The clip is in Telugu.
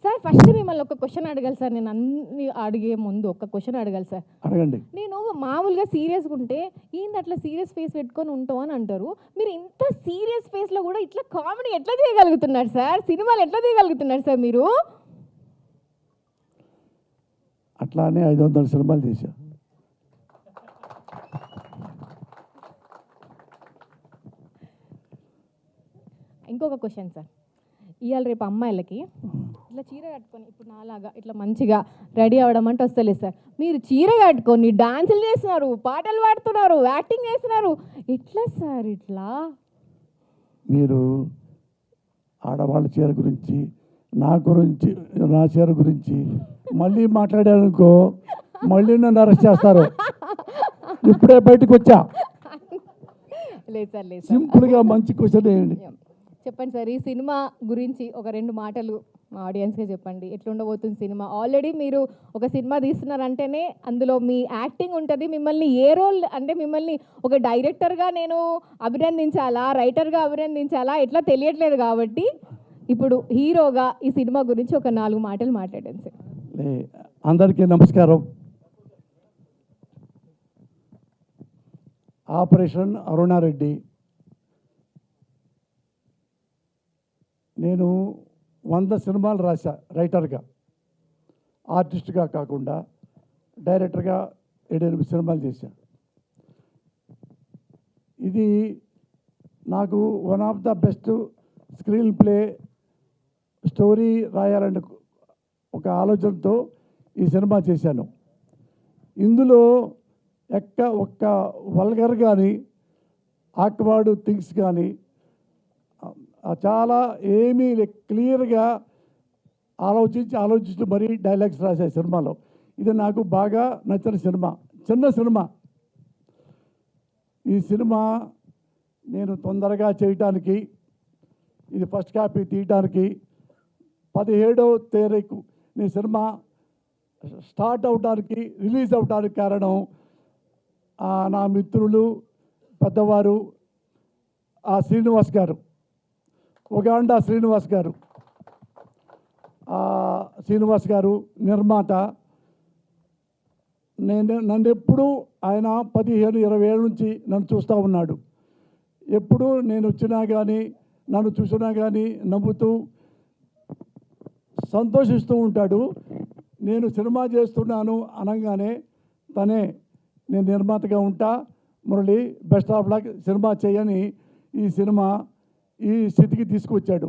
సార్ ఫస్ట్ మిమ్మల్ని ఒక క్వశ్చన్ అడగాలి సార్. నేను అన్ని అడిగే ముందు ఒక క్వశ్చన్ అడగాలి సార్. అడగండి. నేను మామూలుగా సీరియస్గా ఉంటే ఏంది అట్లా సీరియస్ ఫేస్ పెట్టుకొని ఉంటావు అని అంటారు. మీరు ఇంత సీరియస్ ఫేస్లో కూడా ఇట్లా కామెడీ ఎట్లా చేయగలుగుతున్నారు సార్? సినిమాలు ఎట్లా తీయగలుగుతున్నారు సార్ మీరు? అట్లానే 500 సినిమాలు చేశా. ఇంకొక క్వశ్చన్ సార్. ఇవాళ రేపు అమ్మాయిలకి ఇట్లా చీర కట్టుకొని ఇప్పుడు నాలాగా ఇట్లా మంచిగా రెడీ అవ్వడం అంటే వస్తలేదు సార్. మీరు చీర కట్టుకొని డాన్సులు చేస్తున్నారు, పాటలు పాడుతున్నారు, యాక్టింగ్ చేస్తున్నారు. ఎట్లా సార్ ఇట్లా? మీరు ఆడవాళ్ళ చీర గురించి, నా చీర గురించి మళ్ళీ మాట్లాడారనుకో, మళ్ళీ నన్ను అరెస్ట్ చేస్తారు. ఇప్పుడే బయటకు వచ్చా. లేదు సార్, లేదు. సింపుల్గా మంచి క్వశ్చన్ వేయండి. చెప్పండి సార్, ఈ సినిమా గురించి ఒక 2 మాటలు మా ఆడియన్స్గా చెప్పండి. ఎట్లా ఉండబోతుంది సినిమా? ఆల్రెడీ మీరు ఒక సినిమా తీస్తున్నారంటేనే అందులో మీ యాక్టింగ్ ఉంటుంది. మిమ్మల్ని ఏ రోల్ అంటే మిమ్మల్ని ఒక డైరెక్టర్గా నేను అభినందించాలా, రైటర్గా అభినందించాలా ఎట్లా తెలియట్లేదు. కాబట్టి ఇప్పుడు హీరోగా ఈ సినిమా గురించి ఒక 4 మాటలు మాట్లాడండి సార్. అందరికీ నమస్కారం. ఆపరేషన్ అరుణారెడ్డి. నేను 100 సినిమాలు రాశా రైటర్గా, ఆర్టిస్ట్గా కాకుండా డైరెక్టర్గా 7-8 సినిమాలు చేశా. ఇది నాకు one of the best screen play story రాయాలని ఒక ఆలోచనతో ఈ సినిమా చేశాను. ఇందులో ఒక్క వల్గర్ కానీ ఆక్వర్డ్ థింగ్స్ కానీ చాలా ఏమీ క్లియర్గా ఆలోచించి మరీ డైలాగ్స్ రాసే సినిమాలో ఇది నాకు బాగా నచ్చిన సినిమా. చిన్న సినిమా. ఈ సినిమా నేను తొందరగా చేయటానికి, ఇది ఫస్ట్ కాపీ తీయటానికి 17వ తారీఖు ఈ సినిమా స్టార్ట్ అవడానికి, రిలీజ్ అవడానికి కారణం నా మిత్రులు, పెద్దవారు శ్రీనివాస్ గారు, ఉగాండా శ్రీనివాస్ గారు నిర్మాత. నన్ను ఎప్పుడు ఆయన 15-20 ఏళ్ళ నుంచి నన్ను చూస్తూ ఉన్నాడు. ఎప్పుడు నేను వచ్చినా కానీ, నన్ను చూసినా కానీ నవ్వుతూ సంతోషిస్తూ ఉంటాడు. నేను సినిమా చేస్తున్నాను అనగానే తనే నేను నిర్మాతగా ఉంటా, Murali best of luck, cinema చేయని ఈ సినిమా ఈ స్థితికి తీసుకొచ్చాడు.